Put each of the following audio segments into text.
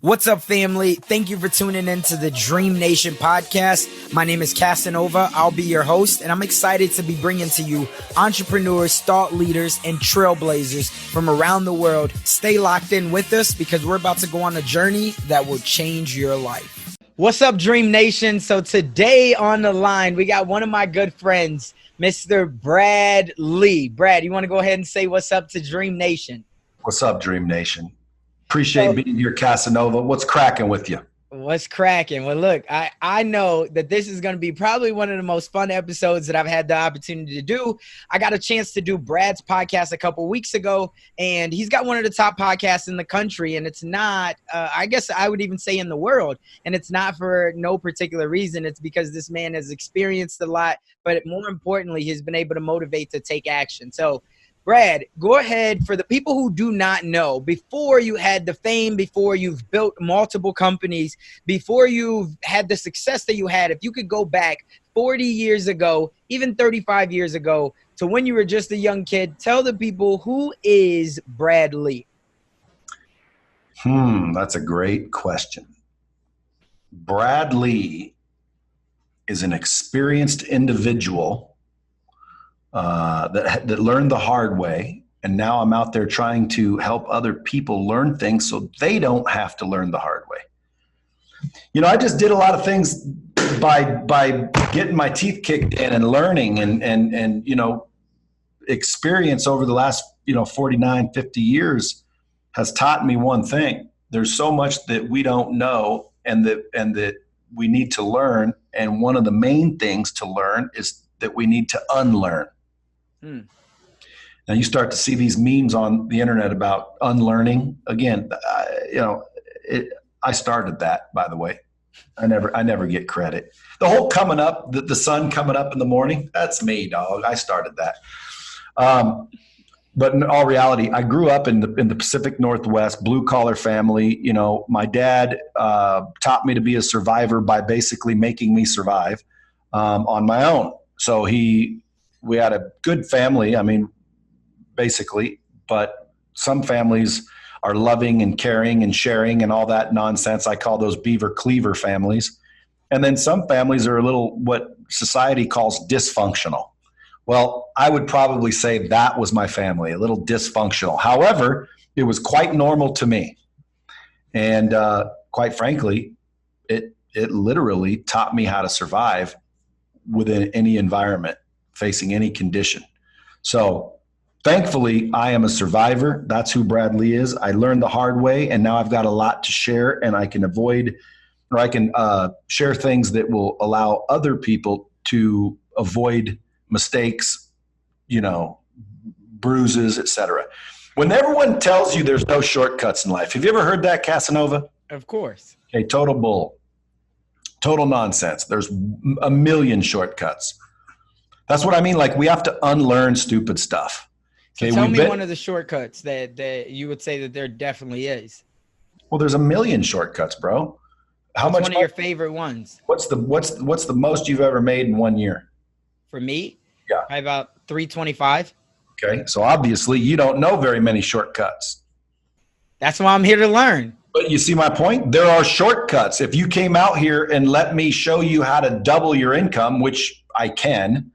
What's up, family? Thank you for tuning in to the Dream Nation podcast. My name is Casanova. I'll be your host, and I'm excited to be bringing to you entrepreneurs, thought leaders, and trailblazers from around the world. Stay locked in with us because we're about to go on a journey that will change your life. What's up, Dream Nation? So today on the line, we got one of my good friends, Mr. Brad Lea. Brad, you want to go ahead and say what's up to Dream Nation? What's up, Dream Nation? Appreciate being here, Casanova. What's cracking with you? What's cracking? Well, look, I know that this is going to be probably one of the most fun episodes that I've had the opportunity to do. I got a chance to do Brad's podcast a couple weeks ago, and he's got one of the top podcasts in the country, and it's not, I guess I would even say in the world, and it's not for no particular reason. It's because this man has experienced a lot, but more importantly, he's been able to motivate to take action. So, Brad, go ahead. For the people who do not know, before you had the fame, before you've built multiple companies, before you've had the success that you had, if you could go back 40 years ago, even 35 years ago, to when you were just a young kid, tell the people, who is Brad Lea? That's a great question. Brad Lea is an experienced individual that learned the hard way. And now I'm out there trying to help other people learn things so they don't have to learn the hard way. You know, I just did a lot of things by getting my teeth kicked in and learning and you know, experience over the last, 49, 50 years has taught me one thing. There's so much that we don't know and that we need to learn. And one of the main things to learn is that we need to unlearn. Now you start to see these memes on the internet about unlearning. Again, I started that, by the way. I never get credit. The whole coming up, the sun coming up in the morning, that's me, dog. I started that. But in all reality, I grew up in the Pacific Northwest, blue collar family. You know, my dad taught me to be a survivor by basically making me survive on my own. So we had a good family, basically, but some families are loving and caring and sharing and all that nonsense. I call those beaver cleaver families. And then some families are a little, what society calls dysfunctional. Well, I would probably say that was my family, a little dysfunctional. However, it was quite normal to me. And quite frankly, it literally taught me how to survive within any environment, facing any condition. So thankfully, I am a survivor. That's who Brad Lea is. I learned the hard way, and now I've got a lot to share, and I can share things that will allow other people to avoid mistakes, bruises, etc. When everyone tells you there's no shortcuts in life, have you ever heard that, Casanova? Of course. Okay, total bull. Total nonsense. There's a million shortcuts. That's what I mean. Like, we have to unlearn stupid stuff. Okay, so tell me one of the shortcuts that you would say that there definitely is. Well, there's a million shortcuts, bro. What's one of your favorite ones? What's the most you've ever made in 1 year? For me? Yeah. Probably about 325. Okay, so obviously you don't know very many shortcuts. That's why I'm here to learn. But you see my point? There are shortcuts. If you came out here and let me show you how to double your income, which I can,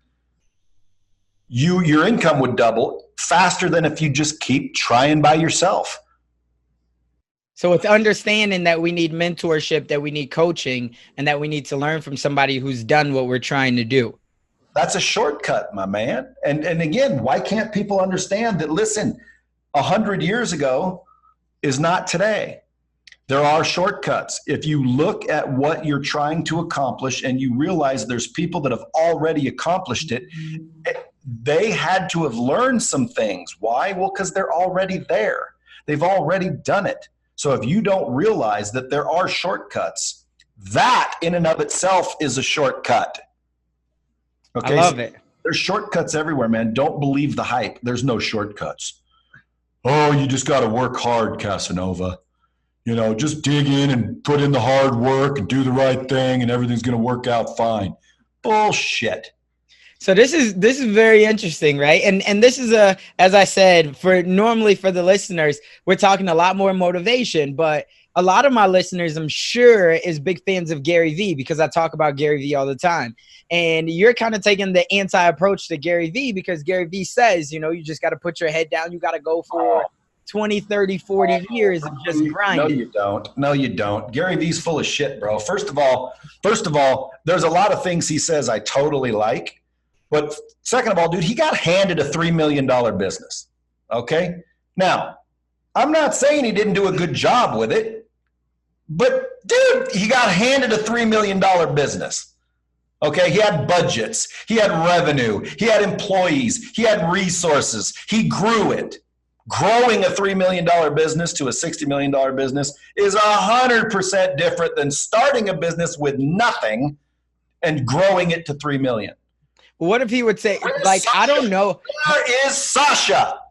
your income would double faster than if you just keep trying by yourself. So it's understanding that we need mentorship, that we need coaching, and that we need to learn from somebody who's done what we're trying to do. That's a shortcut, my man. And again, why can't people understand that, listen, 100 years ago is not today. There are shortcuts. If you look at what you're trying to accomplish and you realize there's people that have already accomplished it, they had to have learned some things. Why? Well, because they're already there. They've already done it. So if you don't realize that there are shortcuts, that in and of itself is a shortcut. Okay, I love it. There's shortcuts everywhere, man. Don't believe the hype. There's no shortcuts. Oh, you just got to work hard, Casanova. Just dig in and put in the hard work and do the right thing and everything's going to work out fine. Bullshit. So this is very interesting, right? And this is as I said, normally for the listeners, we're talking a lot more motivation, but a lot of my listeners, I'm sure, is big fans of Gary Vee because I talk about Gary Vee all the time. And you're kind of taking the anti-approach to Gary Vee because Gary Vee says, you know, you just got to put your head down. You got to go for 20, 30, 40 years of just grinding. No, you don't. No, you don't. Gary Vee's full of shit, bro. First of all, there's a lot of things he says I totally like. But second of all, dude, he got handed a $3 million business. Okay? Now, I'm not saying he didn't do a good job with it, but dude, he got handed a $3 million business. Okay? He had budgets. He had revenue. He had employees. He had resources. He grew it. Growing a $3 million business to a $60 million business is 100% different than starting a business with nothing and growing it to $3 million. What if he would say, like, Sasha? I don't know. Where is Sasha?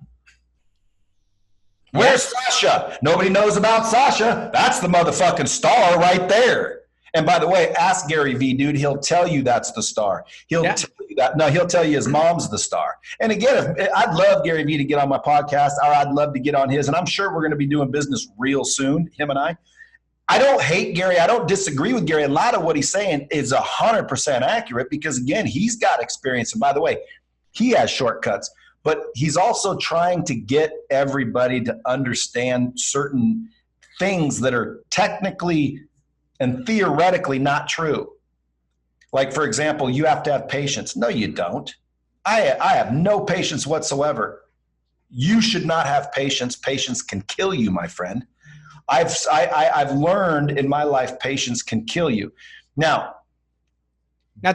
Where's Sasha? Nobody knows about Sasha. That's the motherfucking star right there. And by the way, ask Gary Vee, dude. He'll tell you that's the star. He'll tell you that. No, he'll tell you his mom's the star. And again, I'd love Gary Vee to get on my podcast, or I'd love to get on his. And I'm sure we're going to be doing business real soon, him and I. I don't hate Gary. I don't disagree with Gary. A lot of what he's saying is 100% accurate because, again, he's got experience. And by the way, he has shortcuts. But he's also trying to get everybody to understand certain things that are technically and theoretically not true. Like, for example, you have to have patience. No, you don't. I have no patience whatsoever. You should not have patience. Patience can kill you, my friend. I've learned in my life, patience can kill you. Now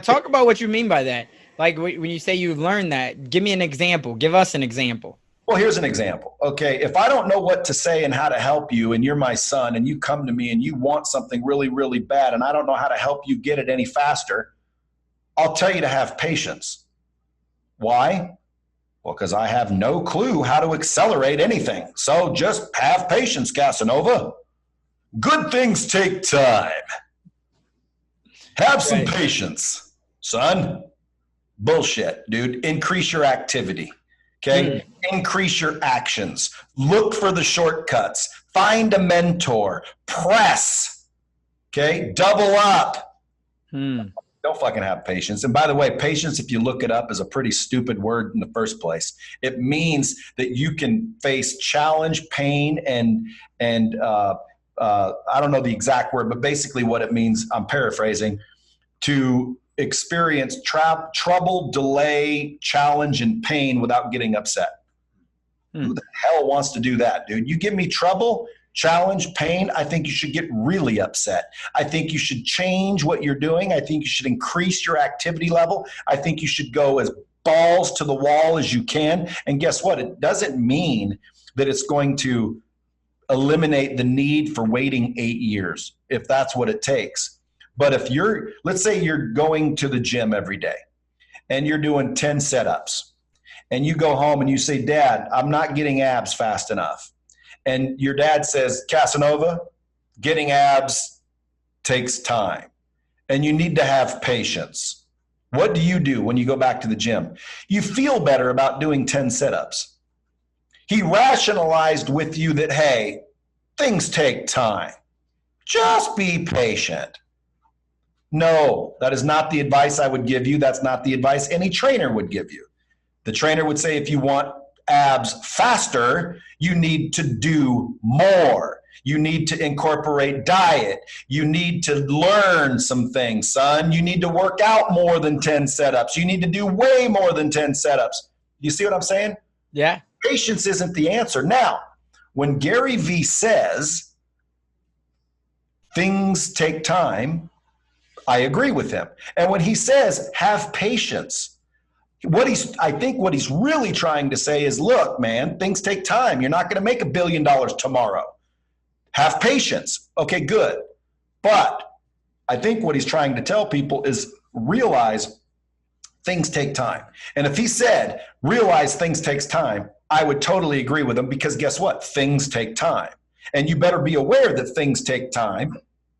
talk about what you mean by that. Like when you say you've learned that, give me an example. Give us an example. Well, here's an example. Okay. If I don't know what to say and how to help you, and you're my son and you come to me and you want something really, really bad, and I don't know how to help you get it any faster, I'll tell you to have patience. Why? Well, because I have no clue how to accelerate anything. So just have patience, Casanova. Good things take time. Have some patience, son. Bullshit, dude. Increase your activity. Okay? Increase your actions. Look for the shortcuts. Find a mentor. Press. Okay? Double up. Don't fucking have patience. And by the way, patience, if you look it up, is a pretty stupid word in the first place. It means that you can face challenge, pain, and I don't know the exact word, but basically what it means, I'm paraphrasing, to experience trouble, delay, challenge, and pain without getting upset. Who the hell wants to do that, dude? You give me trouble, challenge, pain, I think you should get really upset. I think you should change what you're doing. I think you should increase your activity level. I think you should go as balls to the wall as you can. And guess what? It doesn't mean that it's going to eliminate the need for waiting 8 years, if that's what it takes. But if let's say you're going to the gym every day and you're doing 10 setups and you go home and you say, Dad, I'm not getting abs fast enough. And your dad says, Casanova, getting abs takes time and you need to have patience. What do you do when you go back to the gym? You feel better about doing 10 sit-ups. He rationalized with you that, hey, things take time. Just be patient. No, that is not the advice I would give you. That's not the advice any trainer would give you. The trainer would say if you want abs faster, you need to do more. You need to incorporate diet. You need to learn some things, son. You need to work out more than 10 setups. You need to do way more than 10 setups. You see what I'm saying? Yeah. Patience isn't the answer. Now, when Gary Vee says things take time, I agree with him. And when he says have patience, I think what he's really trying to say is, look, man, things take time. You're not going to make $1 billion tomorrow. Have patience. Okay, good. But I think what he's trying to tell people is realize things take time. And if he said, realize things takes time, I would totally agree with him because guess what? Things take time. And you better be aware that things take time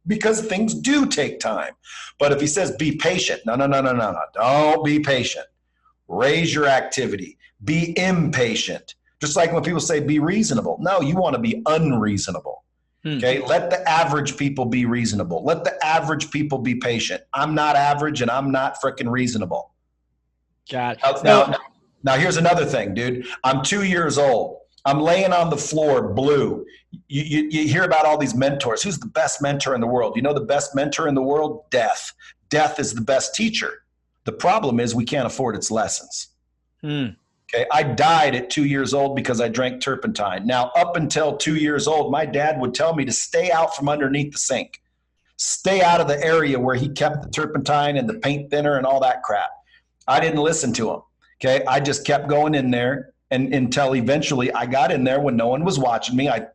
because things do take time. But if he says, be patient, no. Don't be patient. Raise your activity. Be impatient. Just like when people say be reasonable. No, you want to be unreasonable. Okay. Let the average people be reasonable. Let the average people be patient. I'm not average and I'm not freaking reasonable. God. So, now here's another thing, dude. I'm 2 years old. I'm laying on the floor blue. You hear about all these mentors. Who's the best mentor in the world? You know the best mentor in the world? Death. Death is the best teacher. The problem is we can't afford its lessons. Okay, I died at 2 years old because I drank turpentine. Now, up until 2 years old, my dad would tell me to stay out from underneath the sink. Stay out of the area where he kept the turpentine and the paint thinner and all that crap. I didn't listen to him. Okay, I just kept going in there. And until eventually I got in there when no one was watching me, I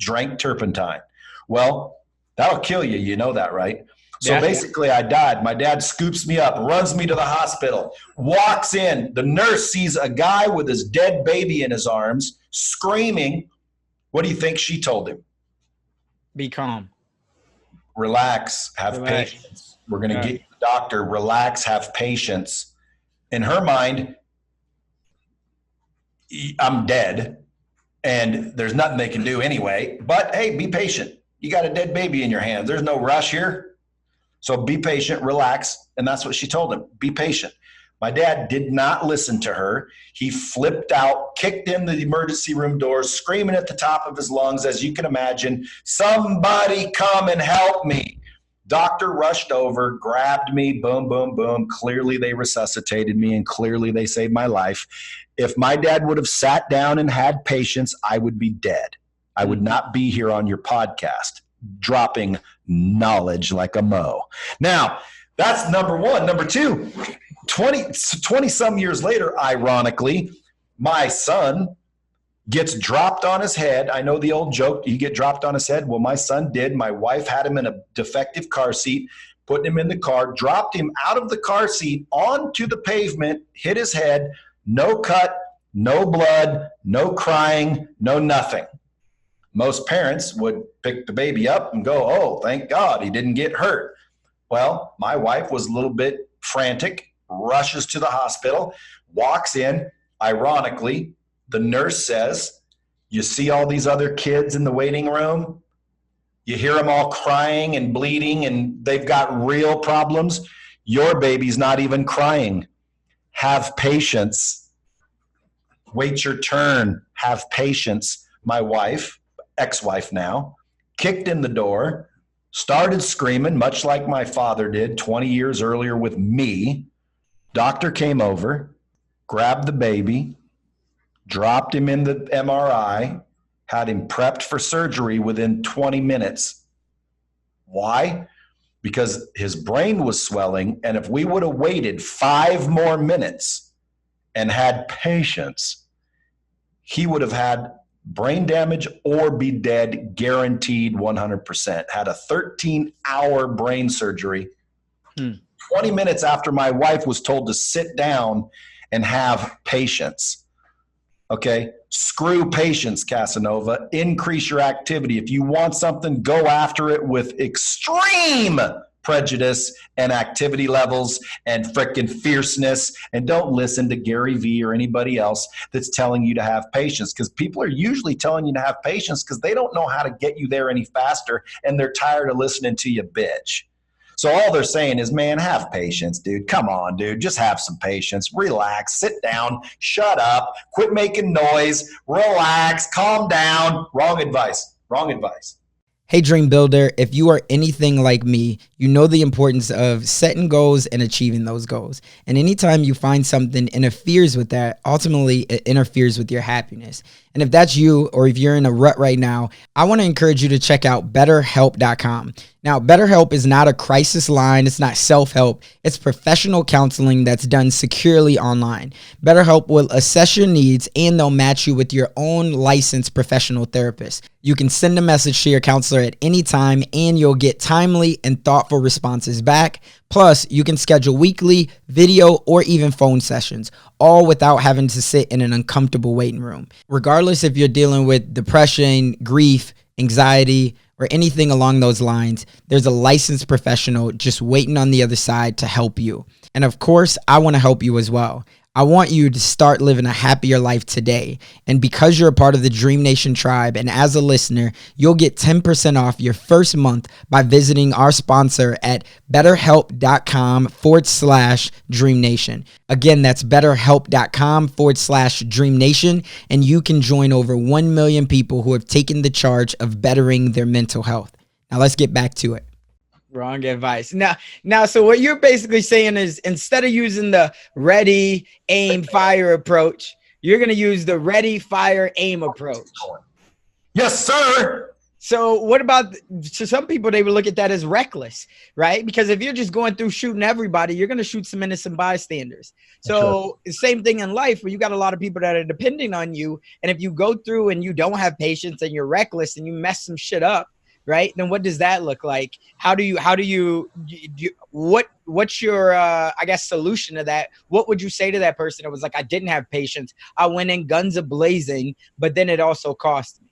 drank turpentine. Well, that'll kill you. You know that, right? So basically I died. My dad scoops me up, runs me to the hospital, walks in. The nurse sees a guy with his dead baby in his arms, screaming. What do you think she told him? Be calm. Relax. Have patience. We're going to get you to the doctor. Relax. Have patience. In her mind, I'm dead and there's nothing they can do anyway, but hey, be patient. You got a dead baby in your hands. There's no rush here. So be patient, relax. And that's what she told him. Be patient. My dad did not listen to her. He flipped out, kicked in the emergency room doors, screaming at the top of his lungs, as you can imagine, somebody come and help me. Doctor rushed over, grabbed me, boom, boom, boom. Clearly they resuscitated me and clearly they saved my life. If my dad would have sat down and had patience, I would be dead. I would not be here on your podcast, dropping knowledge like a mo. Now, that's number one. Number two, 20 some years later, ironically, my son gets dropped on his head. I know the old joke, you get dropped on his head. Well, my son did. My wife had him in a defective car seat, put him in the car, dropped him out of the car seat onto the pavement, hit his head. No cut, no blood, no crying, no nothing. Most parents would pick the baby up and go, oh, thank God he didn't get hurt. Well, my wife was a little bit frantic, rushes to the hospital, walks in. Ironically, the nurse says, you see all these other kids in the waiting room? You hear them all crying and bleeding and they've got real problems. Your baby's not even crying. Have patience. Wait your turn. Have patience. My wife, ex-wife now, kicked in the door, started screaming, much like my father did 20 years earlier with me. Doctor came over, grabbed the baby, dropped him in the MRI, had him prepped for surgery within 20 minutes. Why? Because his brain was swelling, and if we would have waited 5 more minutes and had patience, he would have had brain damage or be dead, guaranteed 100%. Had a 13-hour brain surgery. 20 minutes after my wife was told to sit down and have patience. Okay? Screw patience, Casanova. Increase your activity. If you want something, go after it with extreme prejudice and activity levels and frickin' fierceness. And don't listen to Gary Vee or anybody else that's telling you to have patience, because people are usually telling you to have patience because they don't know how to get you there any faster and they're tired of listening to you bitch. So all they're saying is, man, have patience, dude. Come on, dude. Just have some patience. Relax. Sit down. Shut up. Quit making noise. Relax. Calm down. Wrong advice. Wrong advice. Hey, Dream Builder, if you are anything like me, you know the importance of setting goals and achieving those goals. And anytime you find something interferes with that, ultimately it interferes with your happiness. And if that's you, or if you're in a rut right now, I want to encourage you to check out BetterHelp.com. Now, BetterHelp is not a crisis line. It's not self-help. It's professional counseling that's done securely online. BetterHelp will assess your needs and they'll match you with your own licensed professional therapist. You can send a message to your counselor at any time and you'll get timely and thoughtful responses back. Plus, you can schedule weekly, video, or even phone sessions, all without having to sit in an uncomfortable waiting room. Regardless if you're dealing with depression, grief, anxiety, or anything along those lines, there's a licensed professional just waiting on the other side to help you. And of course, I want to help you as well. I want you to start living a happier life today. And because you're a part of the Dream Nation tribe and as a listener, you'll get 10% off your first month by visiting our sponsor at betterhelp.com/DreamNation. Again, that's betterhelp.com/DreamNation. And you can join over 1 million people who have taken the charge of bettering their mental health. Now let's get back to it. Wrong advice. Now, so what you're basically saying is instead of using the ready, aim, fire approach, you're going to use the ready, fire, aim approach. Yes, sir. So what about, so some people, they would look at that as reckless, right? Because if you're just going through shooting everybody, you're going to shoot some innocent bystanders. So the same thing in life where you got a lot of people that are depending on you. And if you go through and you don't have patience and you're reckless and you mess some shit up, right? Then what does that look like? What's your, I guess, solution to that? What would you say to that person that was like, I didn't have patience. I went in guns a-blazing, but then it also cost me.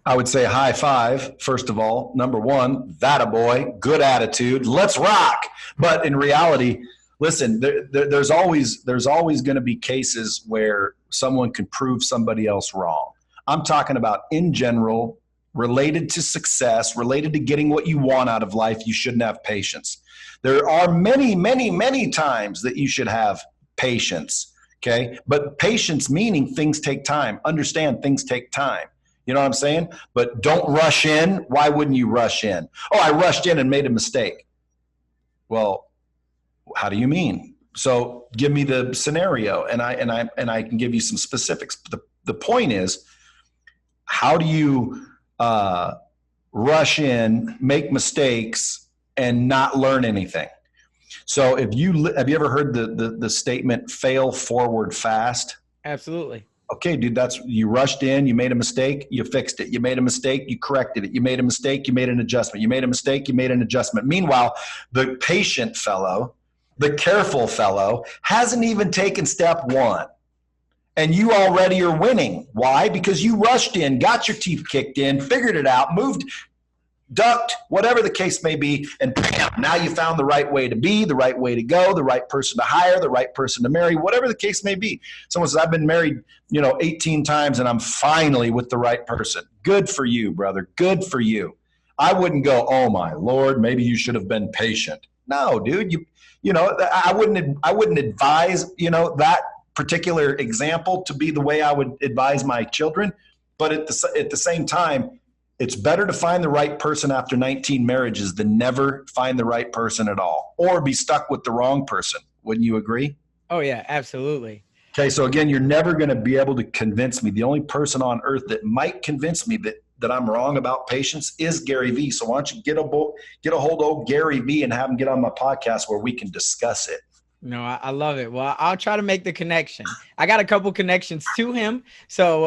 I would say high five, first of all. Number one, that a boy, good attitude. Let's rock. But in reality, listen, there's always going to be cases where someone can prove somebody else wrong. I'm talking about in general, related to success, related to getting what you want out of life, you shouldn't have patience. There are many, many, many times that you should have patience, okay? But patience meaning things take time. Understand things take time. You know what I'm saying? But don't rush in. Why wouldn't you rush in? Oh, I rushed in and made a mistake. Well, how do you mean? So give me the scenario and I can give you some specifics. The point is, how do you rush in, make mistakes, and not learn anything? So have you ever heard the statement fail forward fast? Absolutely. Okay, dude, you rushed in, you made a mistake, you fixed it. You made a mistake, you corrected it. You made a mistake, you made an adjustment. You made a mistake, you made an adjustment. Meanwhile, the patient fellow, the careful fellow hasn't even taken step one. And you already are winning. Why? Because you rushed in, got your teeth kicked in, figured it out, moved, ducked, whatever the case may be, and bam, now you found the right way to be, the right way to go, the right person to hire, the right person to marry, whatever the case may be. Someone says, I've been married, 18 times and I'm finally with the right person. Good for you, brother. Good for you. I wouldn't go, oh my Lord, maybe you should have been patient. No, dude, I wouldn't advise, that particular example to be the way I would advise my children. But at the same time, it's better to find the right person after 19 marriages than never find the right person at all, or be stuck with the wrong person. Wouldn't you agree? Oh yeah, absolutely. Okay. So again, you're never going to be able to convince me. The only person on earth that might convince me that I'm wrong about patience is Gary Vee. So why don't you get a hold of Gary Vee and have him get on my podcast where we can discuss it. No, I love it. Well, I'll try to make the connection. I got a couple connections to him. So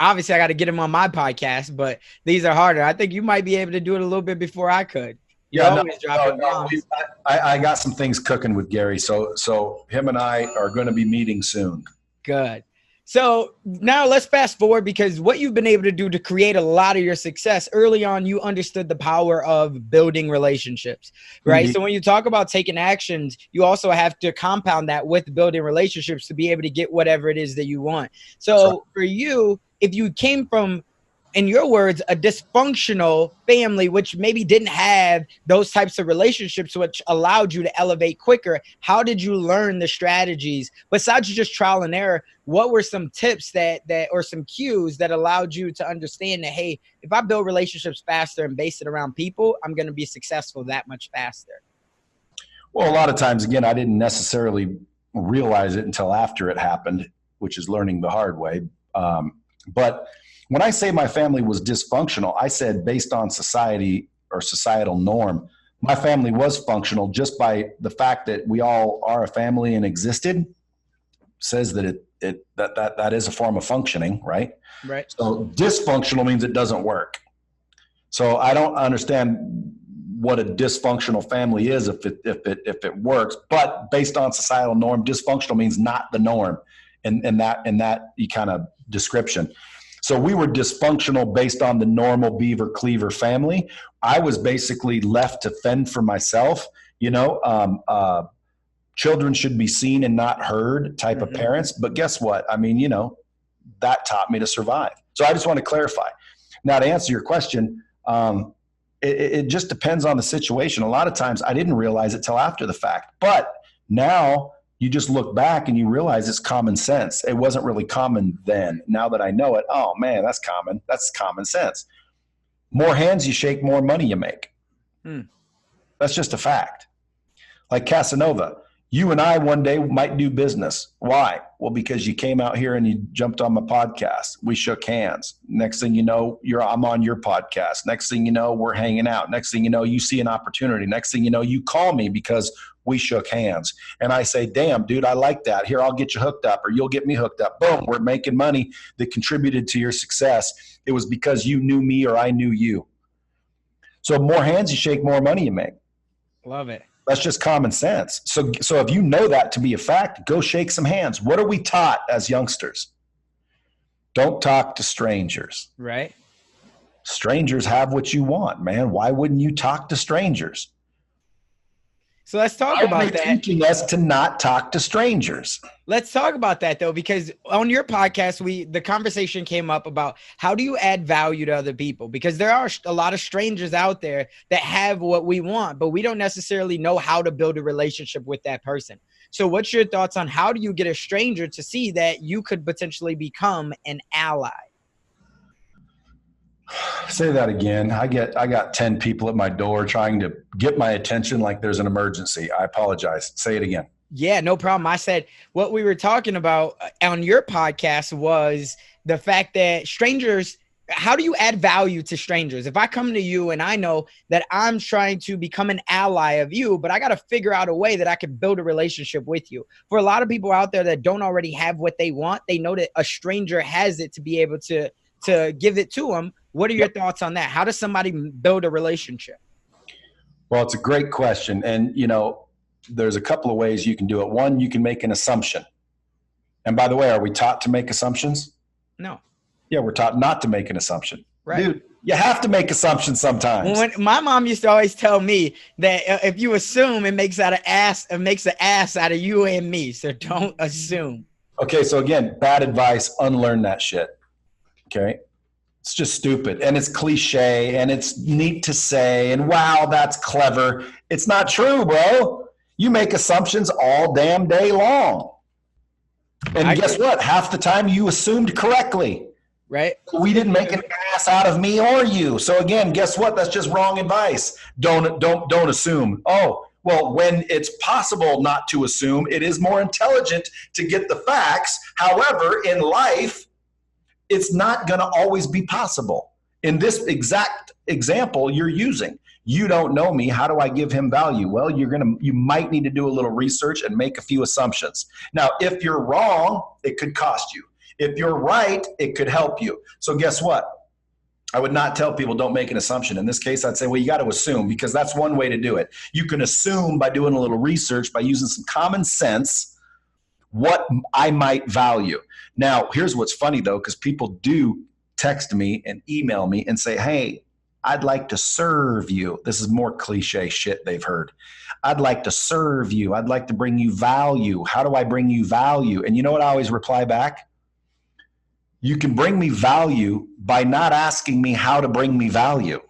obviously I got to get him on my podcast, but these are harder. I think you might be able to do it a little bit before I could. I got some things cooking with Gary. So him and I are going to be meeting soon. Good. So now let's fast forward, because what you've been able to do to create a lot of your success early on, you understood the power of building relationships, right? Mm-hmm. So when you talk about taking actions, you also have to compound that with building relationships to be able to get whatever it is that you want. So for you, if you came from, in your words, a dysfunctional family, which maybe didn't have those types of relationships, which allowed you to elevate quicker, how did you learn the strategies besides just trial and error? What were some tips that or some cues that allowed you to understand that, hey, if I build relationships faster and base it around people, I'm going to be successful that much faster? Well, a lot of times, again, I didn't necessarily realize it until after it happened, which is learning the hard way. But when I say my family was dysfunctional, I said based on society or societal norm. My family was functional just by the fact that we all are a family and existed. Says that that is a form of functioning, right? Right. So dysfunctional means it doesn't work. So I don't understand what a dysfunctional family is if it works. But based on societal norm, dysfunctional means not the norm, in that kind of description. So we were dysfunctional based on the normal Beaver Cleaver family. I was basically left to fend for myself, children should be seen and not heard type of parents. But guess what? I mean, that taught me to survive. So I just want to clarify. Now, to answer your question, it just depends on the situation. A lot of times I didn't realize it till after the fact. But now you just look back and you realize it's common sense. It wasn't really common then. Now that I know it, oh man, that's common. That's common sense. More hands you shake, more money you make. That's just a fact. Like Casanova, you and I one day might do business. Why? Well, because you came out here and you jumped on my podcast. We shook hands. Next thing you know, I'm on your podcast. Next thing you know, we're hanging out. Next thing you know, you see an opportunity. Next thing you know, you call me because we shook hands. And I say, damn, dude, I like that. Here, I'll get you hooked up, or you'll get me hooked up. Boom, we're making money that contributed to your success. It was because you knew me or I knew you. So more hands you shake, more money you make. Love it. That's just common sense. So if you know that to be a fact, go shake some hands. What are we taught as youngsters? Don't talk to strangers. Right. Strangers have what you want, man. Why wouldn't you talk to strangers? So let's talk about that. Teaching us to not talk to strangers. Let's talk about that, though, because on your podcast, the conversation came up about how do you add value to other people? Because there are a lot of strangers out there that have what we want, but we don't necessarily know how to build a relationship with that person. So what's your thoughts on how do you get a stranger to see that you could potentially become an ally? Say that again. I got 10 people at my door trying to get my attention like there's an emergency. I apologize. Say it again. Yeah, no problem. I said what we were talking about on your podcast was the fact that strangers, how do you add value to strangers? If I come to you and I know that I'm trying to become an ally of you, but I got to figure out a way that I can build a relationship with you. For a lot of people out there that don't already have what they want, they know that a stranger has it to be able to give it to them. What are your thoughts on that? How does somebody build a relationship? Well, it's a great question. And, there's a couple of ways you can do it. One, you can make an assumption. And by the way, are we taught to make assumptions? No. Yeah, we're taught not to make an assumption. Right. Dude, you have to make assumptions sometimes. When my mom used to always tell me that if you assume, it makes an ass out of you and me. So don't assume. Okay, so again, bad advice, unlearn that shit. Okay? It's just stupid, and it's cliche, and it's neat to say, and wow, that's clever. It's not true, bro. You make assumptions all damn day long. And guess what? Half the time you assumed correctly. Right. We didn't make an ass out of me or you. So again, guess what? That's just wrong advice. Don't assume. Oh, well, when it's possible not to assume, it is more intelligent to get the facts. However, in life, it's not going to always be possible. In this exact example you're using, you don't know me. How do I give him value? Well, you might need to do a little research and make a few assumptions. Now, if you're wrong, it could cost you. If you're right, it could help you. So guess what? I would not tell people don't make an assumption. In this case, I'd say, well, you got to assume, because that's one way to do it. You can assume by doing a little research, by using some common sense, what I might value. Now, here's what's funny, though, because people do text me and email me and say, hey, I'd like to serve you. This is more cliche shit they've heard. I'd like to serve you. I'd like to bring you value. How do I bring you value? And you know what I always reply back? You can bring me value by not asking me how to bring me value.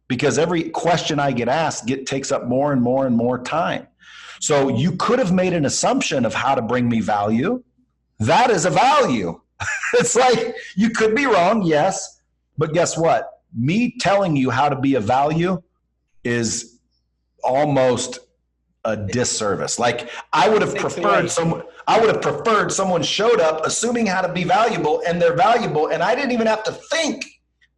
Because every question I get asked takes up more and more and more time. So you could have made an assumption of how to bring me value. That is a value. It's like, you could be wrong, yes. But guess what? Me telling you how to be a value is almost a disservice. Like, I would have preferred someone showed up assuming how to be valuable, and they're valuable, and I didn't even have to think,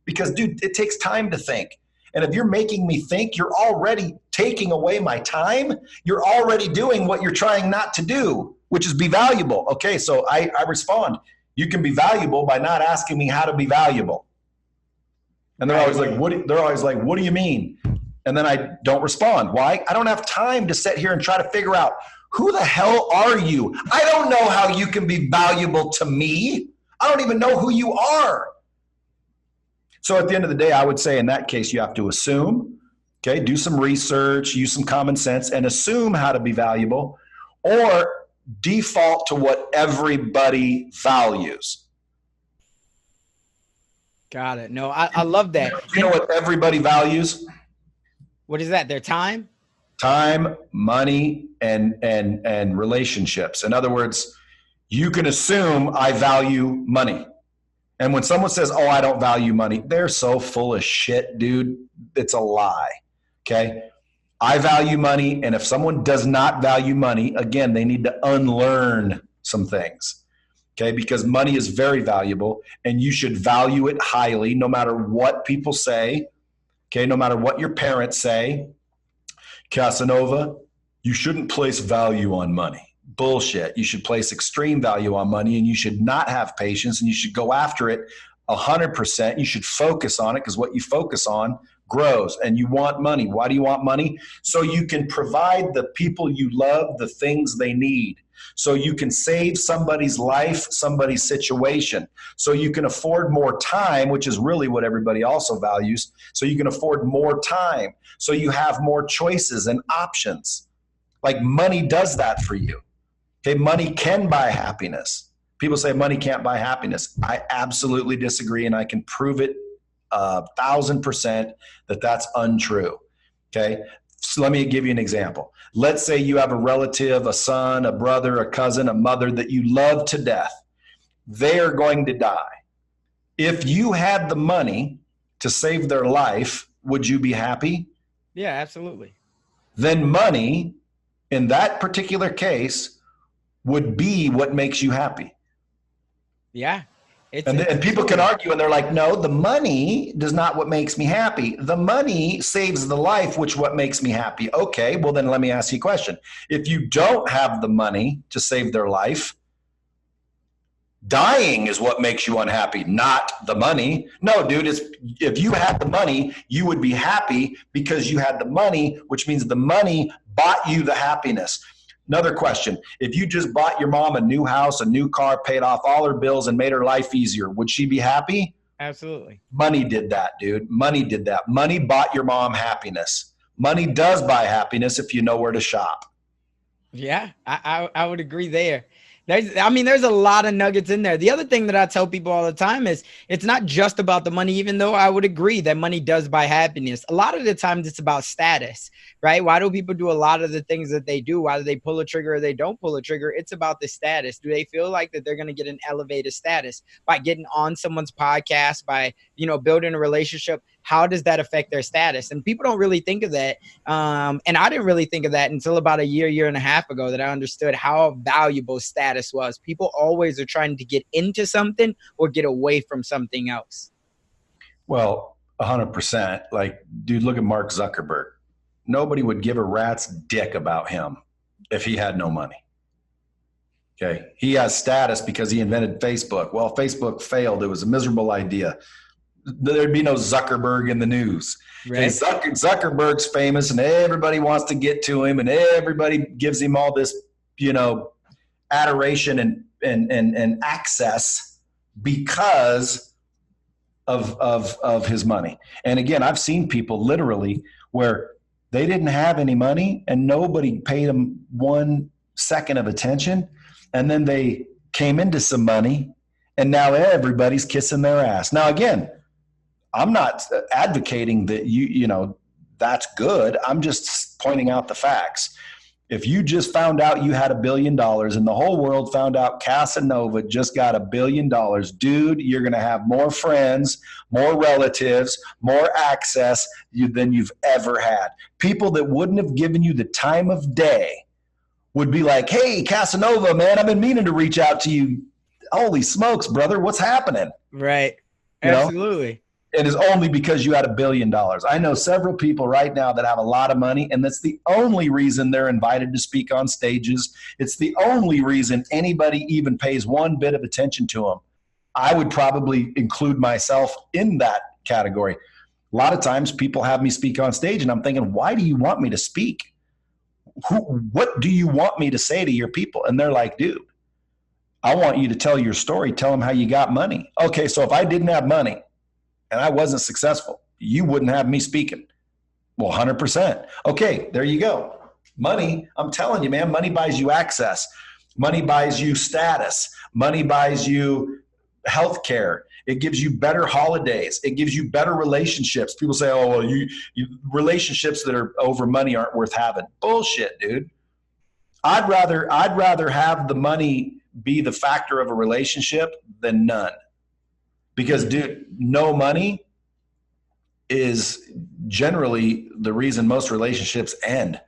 because dude, it takes time to think. And if you're making me think, you're already taking away my time. You're already doing what you're trying not to do, which is be valuable. Okay, so I respond. You can be valuable by not asking me how to be valuable. And they're always like, what do you mean? And then I don't respond. Why? I don't have time to sit here and try to figure out, who the hell are you? I don't know how you can be valuable to me. I don't even know who you are. So at the end of the day, I would say in that case, you have to assume, okay, do some research, use some common sense, and assume how to be valuable. or default to what everybody values. Got it. No, I love that. You know what everybody values? What is that? Their time? Time, money, and relationships. In other words, you can assume I value money. And when someone says, oh, I don't value money, they're so full of shit, dude. It's a lie. Okay. I value money. And if someone does not value money, again, they need to unlearn some things. Okay. Because money is very valuable and you should value it highly, no matter what people say. Okay. No matter what your parents say. Casanova, you shouldn't place value on money. Bullshit. You should place extreme value on money, and you should not have patience, and you should go after it 100%. You should focus on it, because what you focus on grows. And you want money. Why do you want money? So you can provide the people you love the things they need. So you can save somebody's life, somebody's situation. So you can afford more time, which is really what everybody also values. So you can afford more time. So you have more choices and options. Like money does that for you. Okay, money can buy happiness. People say money can't buy happiness. I absolutely disagree, and I can prove it 1,000% that that's untrue. Okay, so let me give you an example. Let's say you have a relative, a son, a brother, a cousin, a mother that you love to death. They are going to die. If you had the money to save their life, would you be happy? Yeah, absolutely. Then money, in that particular case, would be what makes you happy. Yeah. And people can argue, and they're like, no, the money does not what makes me happy. The money saves the life, which what makes me happy. Okay, well then let me ask you a question. If you don't have the money to save their life, dying is what makes you unhappy, not the money. No, dude, if you had the money, you would be happy because you had the money, which means the money bought you the happiness. Another question. If you just bought your mom a new house, a new car, paid off all her bills, and made her life easier, would she be happy? Absolutely. Money did that, dude. Money did that. Money bought your mom happiness. Money does buy happiness if you know where to shop. Yeah, I would agree there. There's a lot of nuggets in there. The other thing that I tell people all the time is it's not just about the money, even though I would agree that money does buy happiness. A lot of the times it's about status, right? Why do people do a lot of the things that they do? Why do they pull a trigger or they don't pull a trigger? It's about the status. Do they feel like that they're going to get an elevated status by getting on someone's podcast, by, building a relationship? How does that affect their status? And people don't really think of that. And I didn't really think of that until about a year and a half ago, that I understood how valuable status was. People always are trying to get into something or get away from something else. Well, 100%. Like, dude, look at Mark Zuckerberg. Nobody would give a rat's dick about him if he had no money. Okay. He has status because he invented Facebook. Well, Facebook failed. It was a miserable idea. There'd be no Zuckerberg in the news. Right. Zuckerberg's famous and everybody wants to get to him and everybody gives him all this, adoration and access because of his money. And again, I've seen people literally where they didn't have any money and nobody paid them 1 second of attention. And then they came into some money and now everybody's kissing their ass. Now, again, I'm not advocating that that's good. I'm just pointing out the facts. If you just found out you had $1 billion and the whole world found out Casanova just got $1 billion, dude, you're going to have more friends, more relatives, more access than you've ever had. People that wouldn't have given you the time of day would be like, hey, Casanova, man, I've been meaning to reach out to you. Holy smokes, brother, what's happening? Right. Absolutely. It is only because you had $1 billion. I know several people right now that have a lot of money, and that's the only reason they're invited to speak on stages. It's the only reason anybody even pays one bit of attention to them. I would probably include myself in that category. A lot of times people have me speak on stage, and I'm thinking, why do you want me to speak? What do you want me to say to your people? And they're like, dude, I want you to tell your story. Tell them how you got money. Okay, so if I didn't have money, and I wasn't successful, you wouldn't have me speaking. Well, 100%. Okay, there you go. Money, I'm telling you, man, money buys you access. Money buys you status. Money buys you healthcare. It gives you better holidays. It gives you better relationships. People say, oh, well, you relationships that are over money aren't worth having. Bullshit, dude. I'd rather have the money be the factor of a relationship than none. Because, dude, no money is generally the reason most relationships end.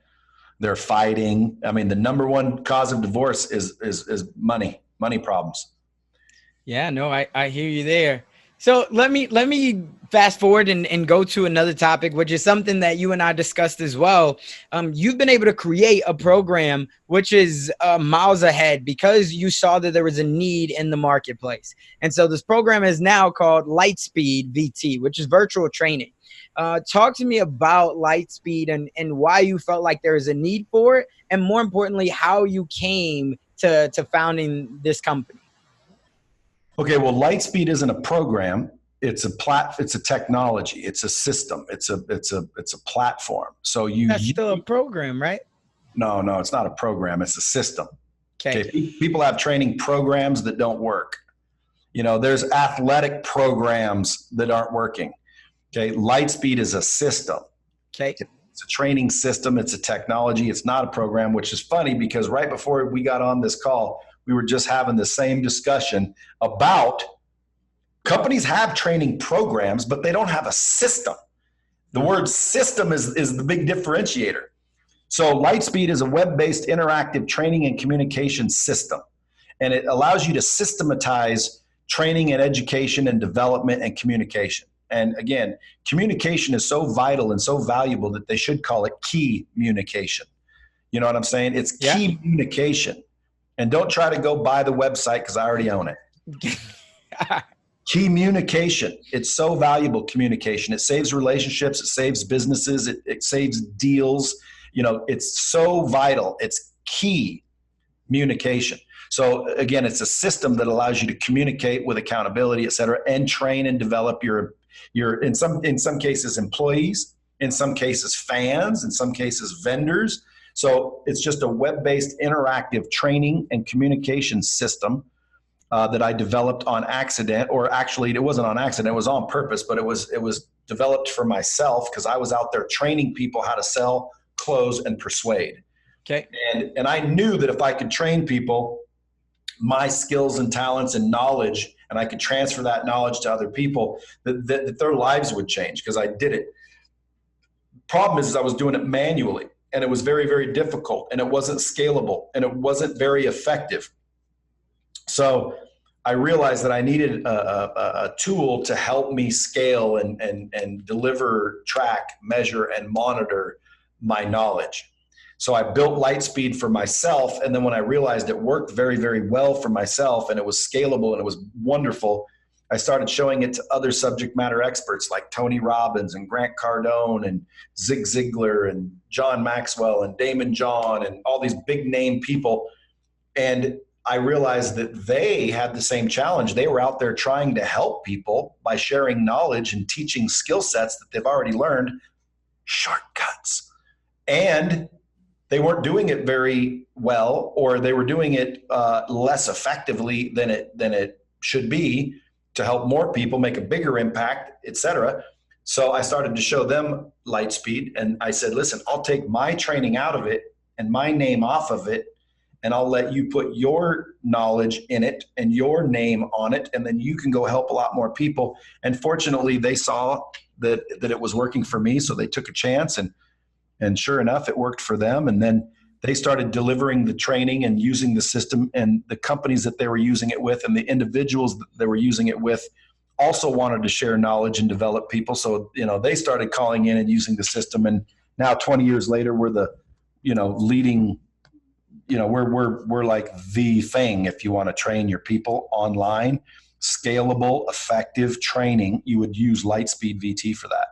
They're fighting. I mean, the number one cause of divorce is money problems. Yeah, no, I hear you there. So let me fast forward and go to another topic, which is something that you and I discussed as well. You've been able to create a program which is miles ahead because you saw that there was a need in the marketplace. And so this program is now called Lightspeed VT, which is virtual training. Talk to me about Lightspeed and why you felt like there is a need for it, and more importantly, how you came to founding this company. Okay, well, Lightspeed isn't a program. It's a technology. It's a system. It's a platform. So That's still a program, right? No, it's not a program. It's a system. Okay. People have training programs that don't work. There's athletic programs that aren't working. Okay, Lightspeed is a system. Okay. It's a training system. It's a technology. It's not a program, which is funny because right before we got on this call, we were just having the same discussion about companies have training programs, but they don't have a system. The word system is the big differentiator. So Lightspeed is a web-based interactive training and communication system, and it allows you to systematize training and education and development and communication. And again, communication is so vital and so valuable that they should call it key communication. You know what I'm saying? It's key communication. And don't try to go buy the website because I already own it. Communication. It's so valuable, communication. It saves relationships. It saves businesses. It saves deals. It's so vital. It's key communication. So again, it's a system that allows you to communicate with accountability, et cetera, and train and develop your in some cases employees, in some cases fans, in some cases vendors. So it's just a web-based interactive training and communication system that I developed on accident, or actually it wasn't on accident, it was on purpose, but it was developed for myself because I was out there training people how to sell, close, and persuade. Okay. And I knew that if I could train people, my skills and talents and knowledge, and I could transfer that knowledge to other people, that their lives would change because I did it. Problem is I was doing it manually. And it was very, very difficult, and it wasn't scalable, and it wasn't very effective. So I realized that I needed a tool to help me scale and deliver, track, measure, and monitor my knowledge. So I built Lightspeed for myself, and then when I realized it worked very, very well for myself, and it was scalable, and it was wonderful, I started showing it to other subject matter experts like Tony Robbins and Grant Cardone and Zig Ziglar and John Maxwell and Damon John and all these big name people. And I realized that they had the same challenge. They were out there trying to help people by sharing knowledge and teaching skill sets that they've already learned, shortcuts. And they weren't doing it very well, or they were doing it less effectively than it should be, to help more people make a bigger impact, et cetera. So I started to show them Lightspeed, and I said, listen, I'll take my training out of it and my name off of it, and I'll let you put your knowledge in it and your name on it, and then you can go help a lot more people. And fortunately, they saw that it was working for me, so they took a chance, and sure enough, it worked for them. And then they started delivering the training and using the system, and the companies that they were using it with and the individuals that they were using it with also wanted to share knowledge and develop people. So, they started calling in and using the system. And now 20 years later, we're the, leading, we're like the thing. If you want to train your people online, scalable, effective training, you would use Lightspeed VT for that.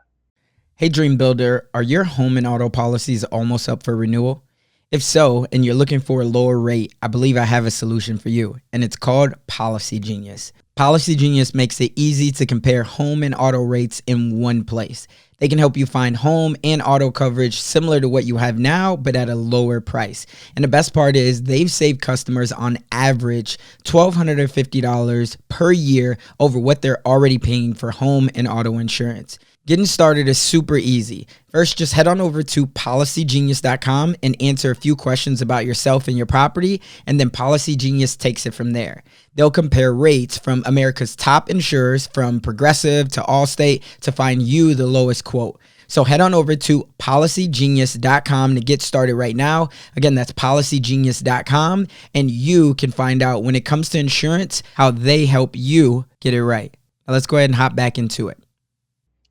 Hey, Dream Builder, are your home and auto policies almost up for renewal? If so, and you're looking for a lower rate, I believe I have a solution for you, and it's called Policy Genius. Policy Genius makes it easy to compare home and auto rates in one place. They can help you find home and auto coverage similar to what you have now, but at a lower price. And the best part is they've saved customers on average $1,250 per year over what they're already paying for home and auto insurance. Getting started is super easy. First, just head on over to policygenius.com and answer a few questions about yourself and your property, and then Policy Genius takes it from there. They'll compare rates from America's top insurers, from Progressive to Allstate, to find you the lowest quote. So head on over to policygenius.com to get started right now. Again, that's policygenius.com, and you can find out when it comes to insurance, how they help you get it right. Now let's go ahead and hop back into it.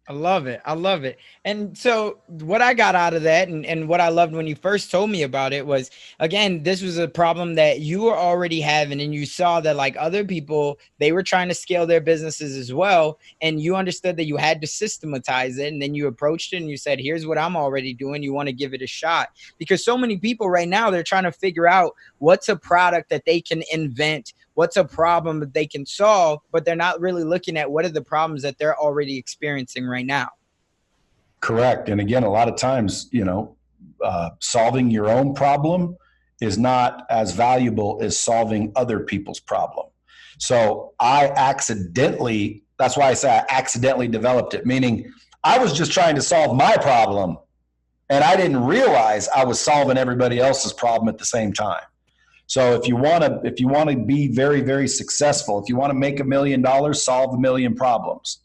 I love it. I love it. And so what I got out of that, and what I loved when you first told me about it was, again, this was a problem that you were already having, and you saw that like other people, they were trying to scale their businesses as well. And you understood that you had to systematize it. And then you approached it and you said, here's what I'm already doing. You want to give it a shot? Because so many people right now, they're trying to figure out what's a product that they can invent, what's a problem that they can solve, but they're not really looking at what are the problems that they're already experiencing right now. Correct. And again, a lot of times, solving your own problem is not as valuable as solving other people's problem. So that's why I say I accidentally developed it, meaning I was just trying to solve my problem and I didn't realize I was solving everybody else's problem at the same time. So if you want to be very, very successful, if you want to make $1 million, solve 1 million problems,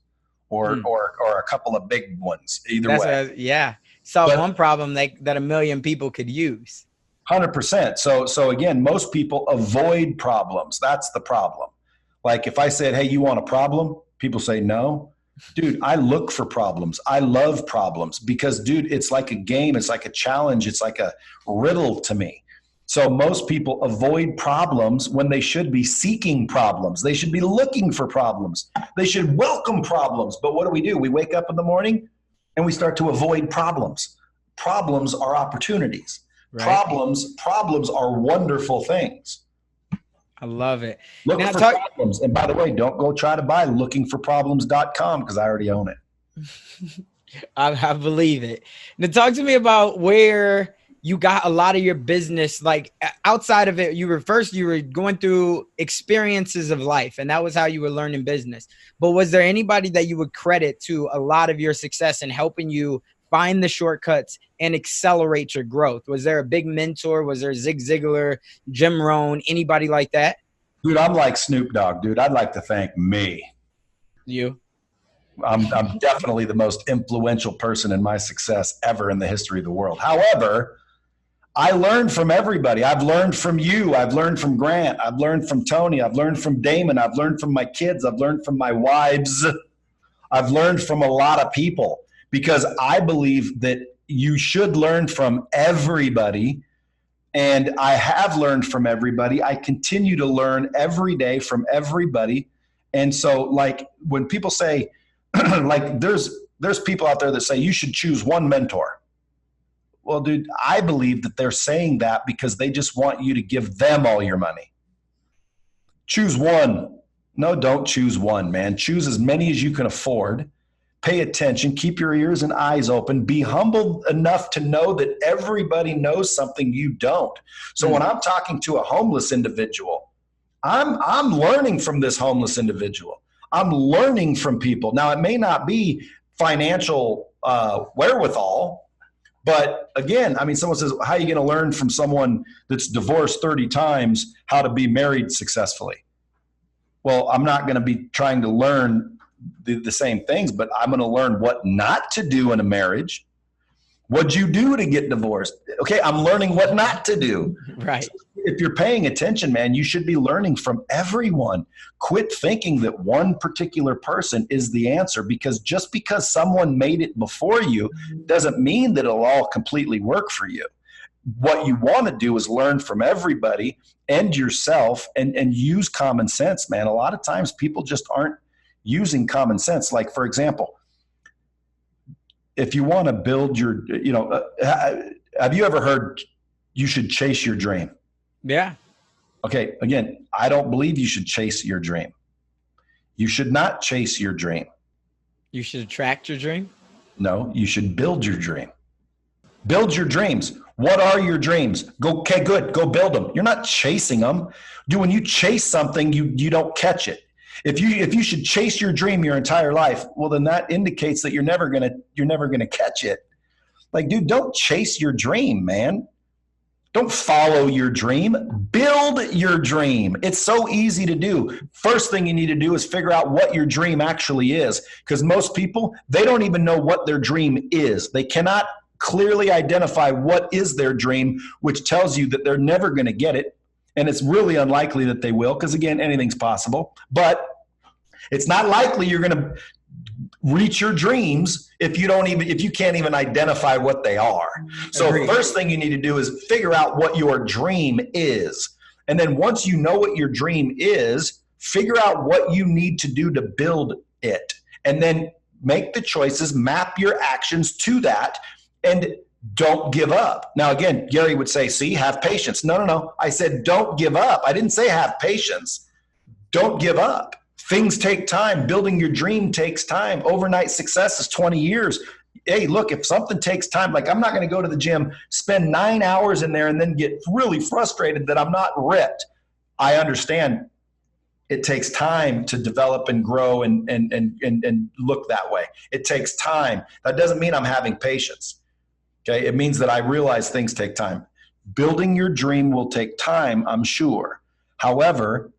or a couple of big ones. Either way, solve one problem that 1 million people could use. 100%. So again, most people avoid problems. That's the problem. Like if I said, "Hey, you want a problem?" People say no. Dude, I look for problems. I love problems because, dude, it's like a game. It's like a challenge. It's like a riddle to me. So most people avoid problems when they should be seeking problems. They should be looking for problems. They should welcome problems. But what do? We wake up in the morning and we start to avoid problems. Problems are opportunities. Right. Problems are wonderful things. I love it. Look for problems. And by the way, don't go try to buy lookingforproblems.com because I already own it. I believe it. Now talk to me about where you got a lot of your business, like outside of it. You were going through experiences of life, and that was how you were learning business. But was there anybody that you would credit to a lot of your success in helping you find the shortcuts and accelerate your growth? Was there a big mentor? Was there Zig Ziglar, Jim Rohn, anybody like that? Dude, I'm like Snoop Dogg, dude. I'd like to thank me. You? I'm definitely the most influential person in my success ever in the history of the world. However, I learned from everybody. I've learned from you. I've learned from Grant. I've learned from Tony. I've learned from Damon. I've learned from my kids. I've learned from my wives. I've learned from a lot of people because I believe that you should learn from everybody. And I have learned from everybody. I continue to learn every day from everybody. And so like when people say, like there's people out there that say you should choose one mentor. Well, dude, I believe that they're saying that because they just want you to give them all your money. Choose one. No, don't choose one, man. Choose as many as you can afford. Pay attention. Keep your ears and eyes open. Be humble enough to know that everybody knows something you don't. So when I'm talking to a homeless individual, I'm learning from this homeless individual. I'm learning from people. Now, it may not be financial wherewithal. But again, I mean, someone says, how are you going to learn from someone that's divorced 30 times how to be married successfully? Well, I'm not going to be trying to learn the same things, but I'm going to learn what not to do in a marriage. What'd you do to get divorced? Okay, I'm learning what not to do. Right. So if you're paying attention, man, you should be learning from everyone. Quit thinking that one particular person is the answer, because just because someone made it before you doesn't mean that it'll all completely work for you. What you want to do is learn from everybody and yourself and use common sense, man. A lot of times people just aren't using common sense. Like, for example, if you want to build your, have you ever heard you should chase your dream? Yeah. Okay. Again, I don't believe you should chase your dream. You should not chase your dream. You should attract your dream. No, you should build your dream. Build your dreams. What are your dreams? Okay, good. Go build them. You're not chasing them. When you chase something, you don't catch it. If you should chase your dream your entire life, well, then that indicates that you're never gonna catch it. Like, dude, don't chase your dream, man. Don't follow your dream. Build your dream. It's so easy to do. First thing you need to do is figure out what your dream actually is, because most people, they don't even know what their dream is. They cannot clearly identify what is their dream, which tells you that they're never going to get it. And it's really unlikely that they will, because again, anything's possible. But it's not likely you're going to reach your dreams if you can't even identify what they are. So Agreed. First thing you need to do is figure out what your dream is. And then once you know what your dream is, figure out what you need to do to build it. And then make the choices, map your actions to that, and don't give up. Now, again, Gary would say, see, have patience. No. I said, don't give up. I didn't say have patience. Don't give up. Things take time. Building your dream takes time. Overnight success is 20 years. Hey, look, if something takes time, like I'm not going to go to the gym, spend 9 hours in there and then get really frustrated that I'm not ripped. I understand it takes time to develop and grow and look that way. It takes time. That doesn't mean I'm having patience. Okay, it means that I realize things take time. Building your dream will take time, I'm sure. However,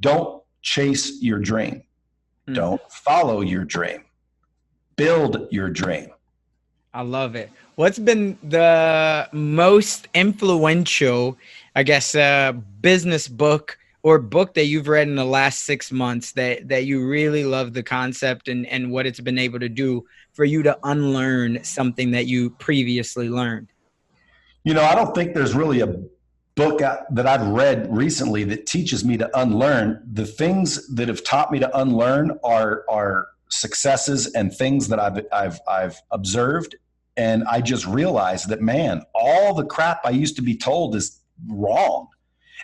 don't chase your dream. Don't follow your dream. Build your dream. I love it. What's been the most influential, I guess, business book or book that you've read in the last 6 months that you really love the concept and what it's been able to do for you to unlearn something that you previously learned? I don't think there's really a book that I've read recently that teaches me to unlearn. The things that have taught me to unlearn are successes and things that I've observed. And I just realized that, man, all the crap I used to be told is wrong.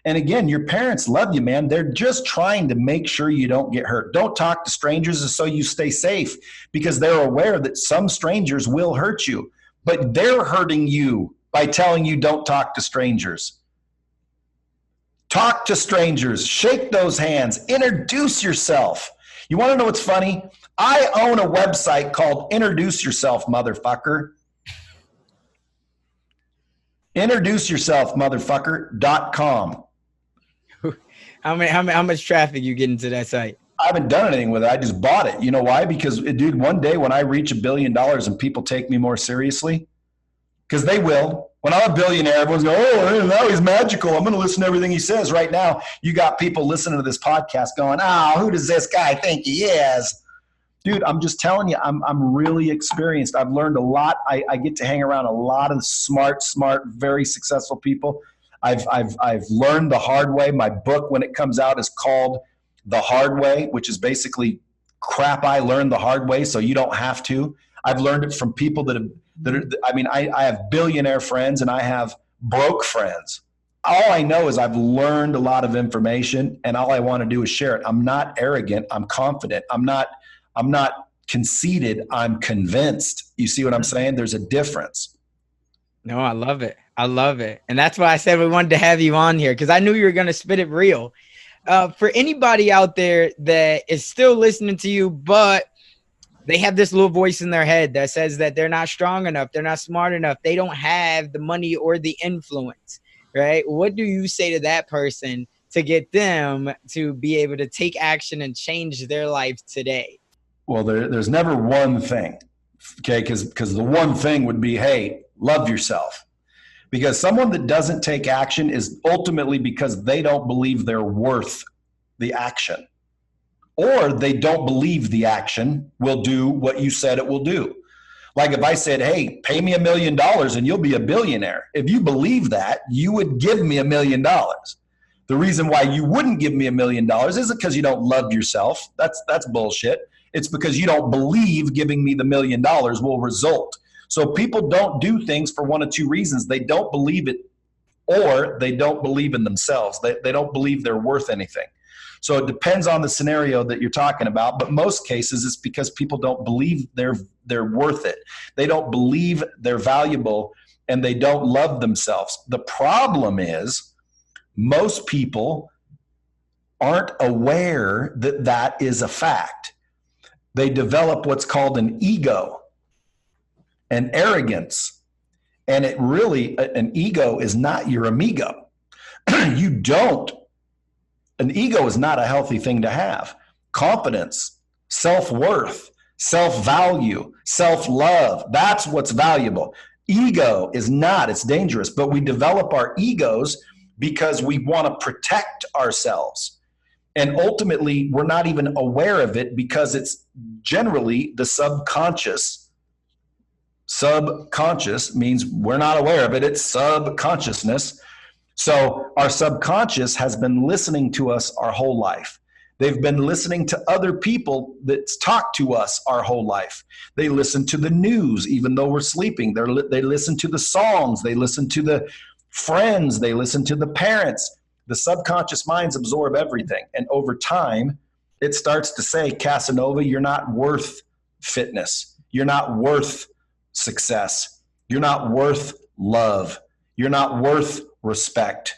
And again, your parents love you, man. They're just trying to make sure you don't get hurt. Don't talk to strangers so you stay safe, because they're aware that some strangers will hurt you, but they're hurting you by telling you don't talk to strangers. Talk to strangers, shake those hands, introduce yourself. You want to know what's funny? I own a website called Introduce Yourself, motherfucker. IntroduceYourselfMotherfucker.com. How much traffic you get into that site? I haven't done anything with it. I just bought it. You know why? Because, dude, one day when I reach $1 billion and people take me more seriously, because they will. When I'm a billionaire, everyone's going, oh, now he's magical. I'm going to listen to everything he says. Right now, you got people listening to this podcast going, oh, who does this guy think he is? Dude, I'm just telling you, I'm really experienced. I've learned a lot. I get to hang around a lot of smart, very successful people. I've learned the hard way. My book, when it comes out, is called The Hard Way, which is basically crap I learned the hard way so you don't have to. I've learned it from people that I have billionaire friends and I have broke friends. All I know is I've learned a lot of information, and all I want to do is share it. I'm not arrogant. I'm confident. I'm not conceited. I'm convinced. You see what I'm saying? There's a difference. No, I love it. I love it. And that's why I said we wanted to have you on here, because I knew you were going to spit it real. For anybody out there that is still listening to you, but they have this little voice in their head that says that they're not strong enough, they're not smart enough, they don't have the money or the influence, right? What do you say to that person to get them to be able to take action and change their life today? Well, there's never one thing, okay? Because the one thing would be, hey, love yourself. Because someone that doesn't take action is ultimately because they don't believe they're worth the action. Or they don't believe the action will do what you said it will do. Like if I said, hey, pay me $1 million and you'll be a billionaire. If you believe that, you would give me $1 million. The reason why you wouldn't give me $1 million isn't because you don't love yourself. That's bullshit. It's because you don't believe giving me the $1 million will result. So people don't do things for one of two reasons. They don't believe it, or they don't believe in themselves. They don't believe they're worth anything. So it depends on the scenario that you're talking about, but most cases it's because people don't believe they're worth it. They don't believe they're valuable, and they don't love themselves. The problem is most people aren't aware that that is a fact. They develop what's called an ego and arrogance. And it really, an ego is not your amigo. An ego is not a healthy thing to have. Confidence, self-worth, self-value, self-love, that's what's valuable. Ego is not, it's dangerous, but we develop our egos because we want to protect ourselves. And ultimately, we're not even aware of it because it's generally the subconscious. Subconscious means we're not aware of it. It's subconsciousness. So our subconscious has been listening to us our whole life. They've been listening to other people that talk to us our whole life. They listen to the news even though we're sleeping. They listen to the songs. They listen to the friends. They listen to the parents. The subconscious minds absorb everything. And over time, it starts to say, Casanova, you're not worth fitness. You're not worth success. You're not worth love. You're not worth respect.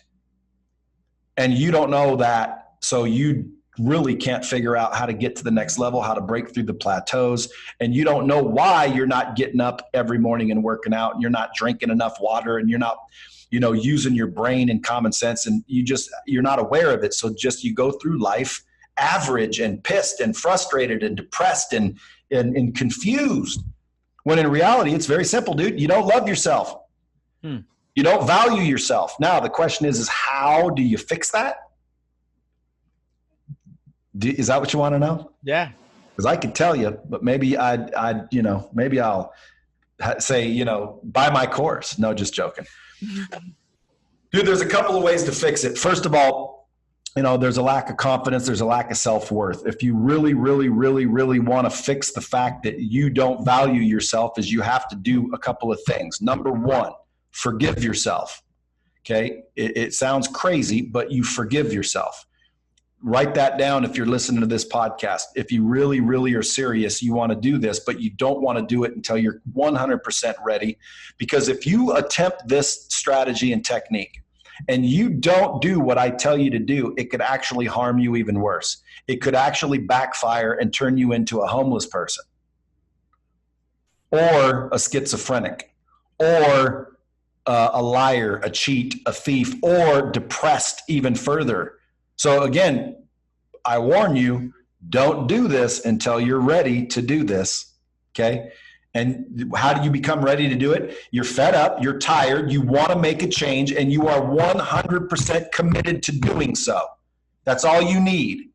And you don't know that, so you really can't figure out how to get to the next level, how to break through the plateaus. And you don't know why you're not getting up every morning and working out, and you're not drinking enough water, and you're not, using your brain and common sense, and you're not aware of it. So just you go through life average and pissed and frustrated and depressed and confused. When in reality, it's very simple, dude. You don't love yourself. You don't value yourself. Now, the question is how do you fix that? Is that what you want to know? Yeah. Because I could tell you, but maybe maybe I'll say, buy my course. No, just joking. Dude, there's a couple of ways to fix it. First of all, there's a lack of confidence. There's a lack of self-worth. If you really, really, really, really want to fix the fact that you don't value yourself, is you have to do a couple of things. Number one, forgive yourself. Okay. It sounds crazy, but you forgive yourself. Write that down if you're listening to this podcast. If you really, really are serious, you want to do this, but you don't want to do it until you're 100% ready. Because if you attempt this strategy and technique and you don't do what I tell you to do, it could actually harm you even worse. It could actually backfire and turn you into a homeless person or a schizophrenic or a liar, a cheat, a thief, or depressed even further. So again, I warn you, don't do this until you're ready to do this, okay? And how do you become ready to do it? You're fed up, you're tired, you want to make a change, and you are 100% committed to doing so. That's all you need.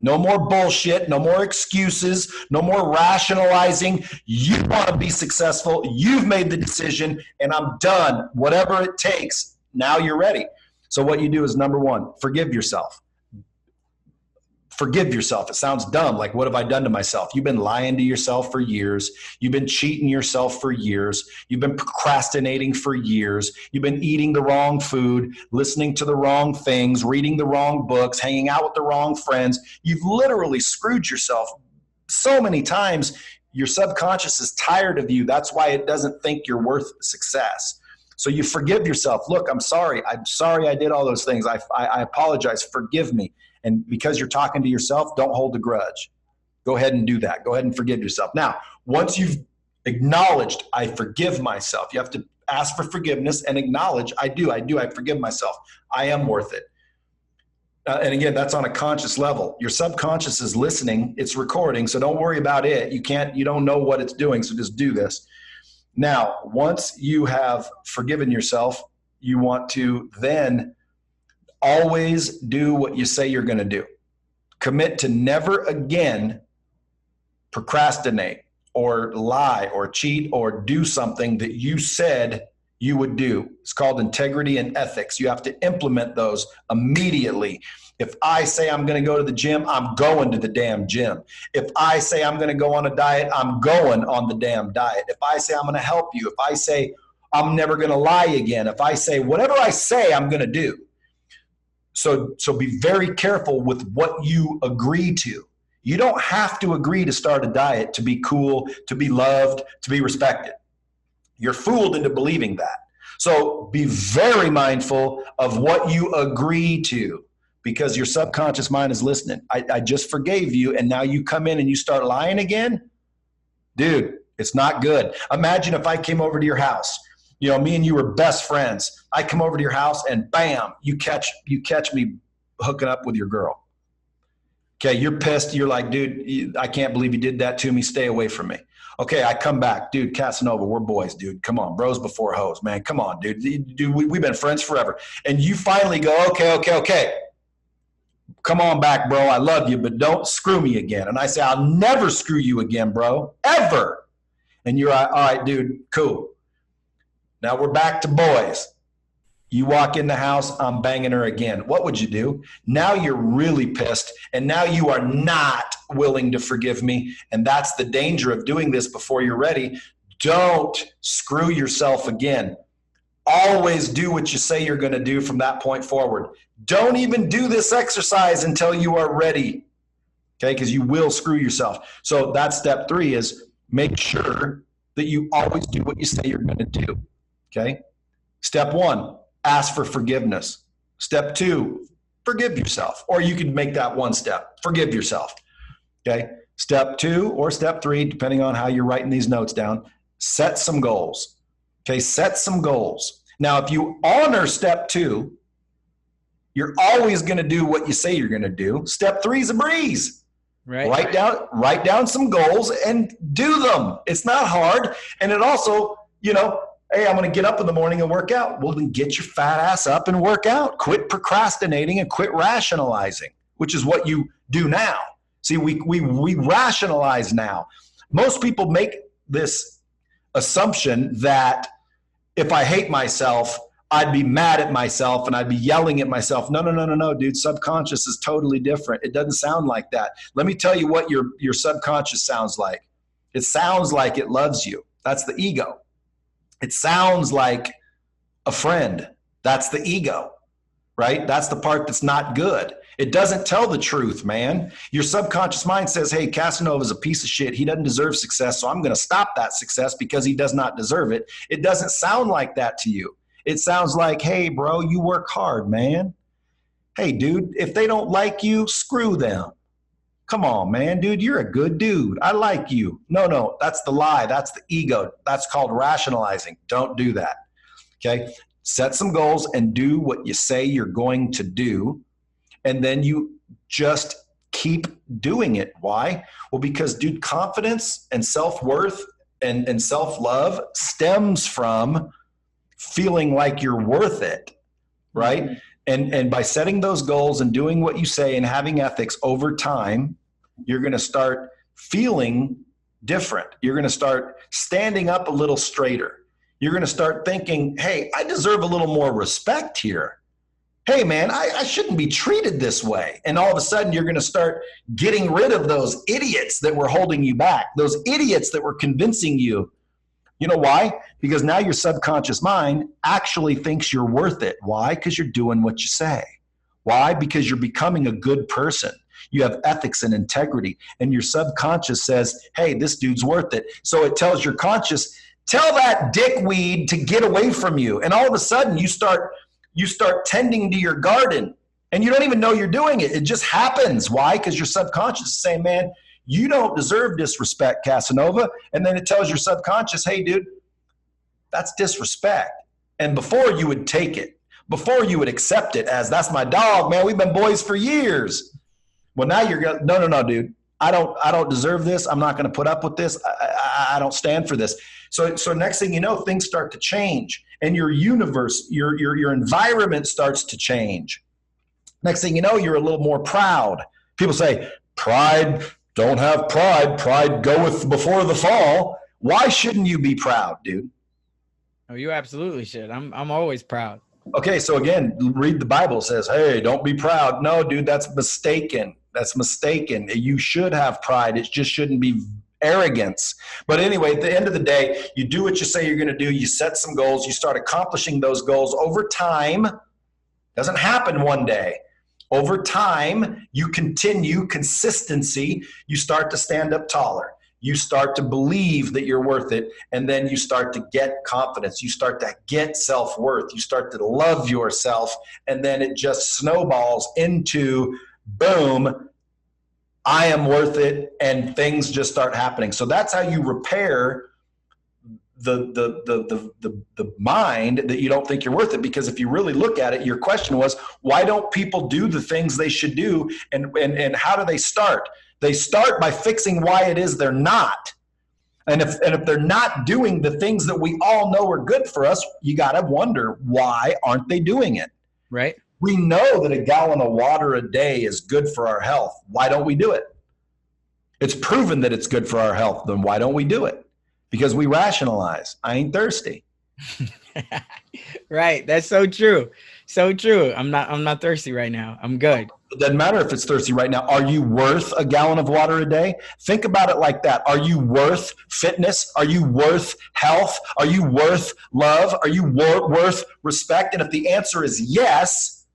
No more bullshit, no more excuses, no more rationalizing. You want to be successful, you've made the decision, and I'm done. Whatever it takes, now you're ready. So what you do is, number one, forgive yourself. Forgive yourself. It sounds dumb. Like, what have I done to myself? You've been lying to yourself for years. You've been cheating yourself for years. You've been procrastinating for years. You've been eating the wrong food, listening to the wrong things, reading the wrong books, hanging out with the wrong friends. You've literally screwed yourself so many times. Your subconscious is tired of you. That's why it doesn't think you're worth success. So you forgive yourself. Look, I'm sorry. I'm sorry I did all those things. I apologize. Forgive me. And because you're talking to yourself, don't hold a grudge. Go ahead and do that. Go ahead and forgive yourself. Now, once you've acknowledged, I forgive myself, you have to ask for forgiveness and acknowledge, I forgive myself. I am worth it. And again, that's on a conscious level. Your subconscious is listening. It's recording. So don't worry about it. You don't know what it's doing. So just do this. Now, once you have forgiven yourself, you want to then always do what you say you're going to do. Commit to never again procrastinate or lie or cheat or do something that you said you would do. It's called integrity and ethics. You have to implement those immediately. If I say I'm going to go to the gym, I'm going to the damn gym. If I say I'm going to go on a diet, I'm going on the damn diet. If I say I'm going to help you, if I say I'm never going to lie again, if I say whatever I say I'm going to do, So be very careful with what you agree to. You don't have to agree to start a diet to be cool, to be loved, to be respected. You're fooled into believing that. So be very mindful of what you agree to, because your subconscious mind is listening. I just forgave you, and now you come in and you start lying again? Dude, it's not good. Imagine if I came over to your house. You know, me and you were best friends. I come over to your house and bam, you catch me hooking up with your girl. Okay, you're pissed. You're like, dude, I can't believe you did that to me. Stay away from me. Okay, I come back. Dude, Casanova, we're boys, dude. Come on, bros before hoes, man. Come on, dude. We've been friends forever. And you finally go, okay. Come on back, bro. I love you, but don't screw me again. And I say, I'll never screw you again, bro. Ever. And you're like, all right, dude, cool. Now we're back to boys. You walk in the house, I'm banging her again. What would you do? Now you're really pissed, and now you are not willing to forgive me. And that's the danger of doing this before you're ready. Don't screw yourself again. Always do what you say you're going to do from that point forward. Don't even do this exercise until you are ready. Okay, because you will screw yourself. So that's step 3, is make sure that you always do what you say you're going to do. Okay. Step 1, ask for forgiveness. Step 2, forgive yourself. Or you can make that one step, forgive yourself. Okay. Step 2 or step 3, depending on how you're writing these notes down, set some goals. Okay. Set some goals. Now, if you honor step 2, you're always going to do what you say you're going to do. Step 3 is a breeze. Right. Write down some goals and do them. It's not hard. And it also, hey, I'm going to get up in the morning and work out. Well, then get your fat ass up and work out. Quit procrastinating and quit rationalizing, which is what you do now. See, we rationalize now. Most people make this assumption that if I hate myself, I'd be mad at myself and I'd be yelling at myself. No, dude. Subconscious is totally different. It doesn't sound like that. Let me tell you what your subconscious sounds like. It sounds like it loves you. That's the ego. It sounds like a friend. That's the ego, right? That's the part that's not good. It doesn't tell the truth, man. Your subconscious mind says, hey, Casanova is a piece of shit. He doesn't deserve success, so I'm going to stop that success because he does not deserve it. It doesn't sound like that to you. It sounds like, hey, bro, you work hard, man. Hey, dude, if they don't like you, screw them. Come on, man, dude, you're a good dude. I like you. No, that's the lie. That's the ego. That's called rationalizing. Don't do that. Okay. Set some goals and do what you say you're going to do. And then you just keep doing it. Why? Well, because, dude, confidence and self-worth and self-love stems from feeling like you're worth it, right? Mm-hmm. And by setting those goals and doing what you say and having ethics over time, you're going to start feeling different. You're going to start standing up a little straighter. You're going to start thinking, hey, I deserve a little more respect here. Hey, man, I shouldn't be treated this way. And all of a sudden, you're going to start getting rid of those idiots that were holding you back, those idiots that were convincing you. You know why? Because now your subconscious mind actually thinks you're worth it. Why? Because you're doing what you say. Why? Because you're becoming a good person. You have ethics and integrity. And your subconscious says, hey, this dude's worth it. So it tells your conscious, tell that dickweed to get away from you. And all of a sudden, you start tending to your garden. And you don't even know you're doing it. It just happens. Why? Because your subconscious is saying, man, you don't deserve disrespect, Casanova. And then it tells your subconscious, hey, dude, that's disrespect. And before you would take it, before you would accept it as, that's my dog, man, we've been boys for years. Well, now you're going, no, dude, I don't deserve this. I'm not going to put up with this. I don't stand for this. So next thing you know, things start to change and your universe, your environment starts to change. Next thing you know, you're a little more proud. People say, pride, don't have pride. Pride goeth before the fall. Why shouldn't you be proud, dude? Oh, you absolutely should. I'm always proud. Okay, so again, read the Bible. It says, hey, don't be proud. No, dude, that's mistaken. That's mistaken. You should have pride. It just shouldn't be arrogance. But anyway, at the end of the day, you do what you say you're going to do. You set some goals. You start accomplishing those goals over time. Doesn't happen one day. Over time, you continue consistency. You start to stand up taller. You start to believe that you're worth it. And then you start to get confidence. You start to get self-worth. You start to love yourself. And then it just snowballs into, boom, I am worth it. And things just start happening. So that's how you repair the mind that you don't think you're worth it. Because if you really look at it, your question was, why don't people do the things they should do? And how do they start? They start by fixing why it is they're not. And if they're not doing the things that we all know are good for us, you got to wonder, why aren't they doing it? Right. We know that a gallon of water a day is good for our health. Why don't we do it? It's proven that it's good for our health. Then why don't we do it? Because we rationalize. I ain't thirsty. Right. That's so true. So true. I'm not thirsty right now. I'm good. It doesn't matter if it's thirsty right now. Are you worth a gallon of water a day? Think about it like that. Are you worth fitness? Are you worth health? Are you worth love? Are you worth respect? And if the answer is yes,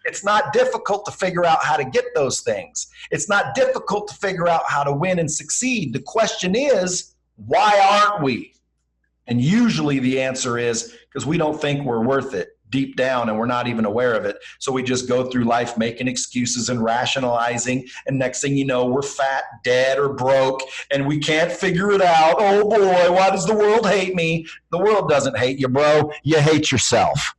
it's not difficult to figure out how to get those things. It's not difficult to figure out how to win and succeed. The question is, why aren't we? And usually the answer is because we don't think we're worth it deep down, and we're not even aware of it. So we just go through life making excuses and rationalizing, and next thing you know, we're fat, dead, or broke, and we can't figure it out. Oh boy, why does the world hate me? The world doesn't hate you, bro. You hate yourself.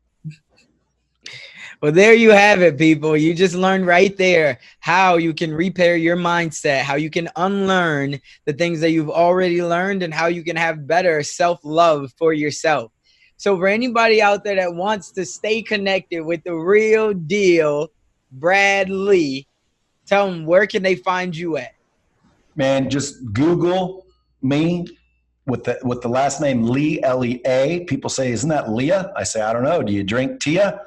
Well, there you have it, people. You just learned right there how you can repair your mindset, how you can unlearn the things that you've already learned, and how you can have better self-love for yourself. So for anybody out there that wants to stay connected with the real deal, Brad Lea, tell them, where can they find you at? Man, just Google me with the last name Lea, L-E-A. People say, isn't that Leah? I say, I don't know. Do you drink Tia?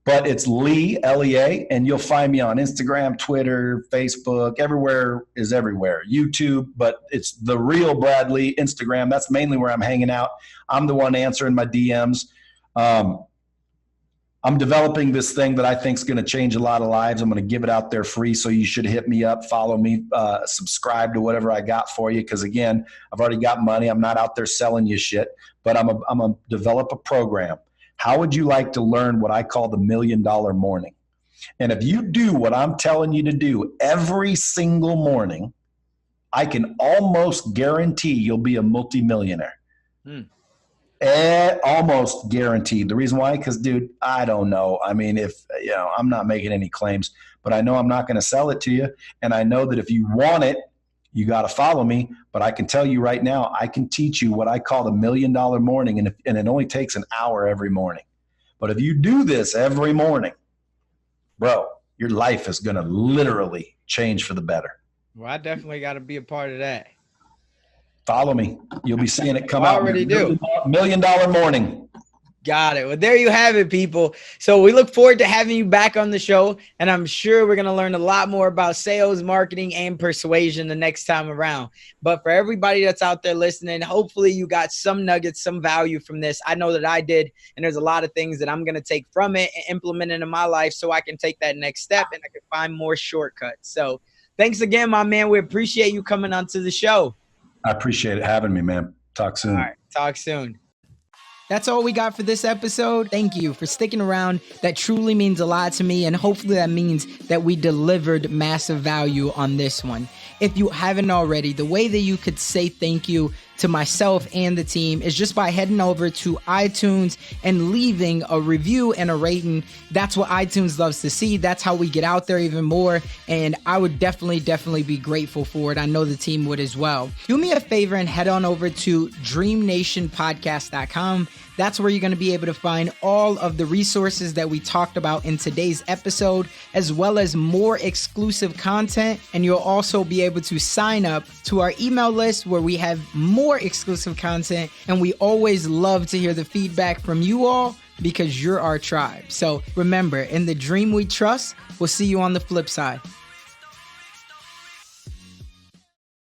But it's Lea, L-E-A, and you'll find me on Instagram, Twitter, Facebook. Everywhere is everywhere. YouTube, but it's the real Brad Lea. Instagram, that's mainly where I'm hanging out. I'm the one answering my DMs. I'm developing this thing that I think is going to change a lot of lives. I'm going to give it out there free, so you should hit me up, follow me, subscribe to whatever I got for you, because, again, I've already got money. I'm not out there selling you shit, but I'm going to develop a program. How would you like to learn what I call the $1 Million Morning? And if you do what I'm telling you to do every single morning, I can almost guarantee you'll be a multimillionaire. Almost guaranteed. The reason why? Because, dude, I don't know. I mean, I'm not making any claims, but I know I'm not going to sell it to you. And I know that if you want it, you got to follow me. But I can tell you right now, I can teach you what I call the $1 Million Morning. And it only takes an hour every morning. But if you do this every morning, bro, your life is going to literally change for the better. Well, I definitely got to be a part of that. Follow me. You'll be seeing it come out. I already do. $1 Million Morning. Got it. Well, there you have it, people. So we look forward to having you back on the show, and I'm sure we're going to learn a lot more about sales, marketing, and persuasion the next time around. But for everybody that's out there listening, hopefully you got some nuggets, some value from this. I know that I did, and there's a lot of things that I'm going to take from it and implement into my life so I can take that next step and I can find more shortcuts. So thanks again, my man. We appreciate you coming onto the show. I appreciate it having me, man. Talk soon. All right. Talk soon. That's all we got for this episode. Thank you for sticking around. That truly means a lot to me, and hopefully that means that we delivered massive value on this one. If you haven't already, the way that you could say thank you to myself and the team is just by heading over to iTunes and leaving a review and a rating. That's what iTunes loves to see. That's how we get out there even more. And I would definitely be grateful for it. I know the team would as well. Do me a favor and head on over to DREAMNationPodcast.com. That's where you're going to be able to find all of the resources that we talked about in today's episode, as well as more exclusive content. And you'll also be able to sign up to our email list where we have more exclusive content. And we always love to hear the feedback from you all because you're our tribe. So remember, in the dream we trust, we'll see you on the flip side.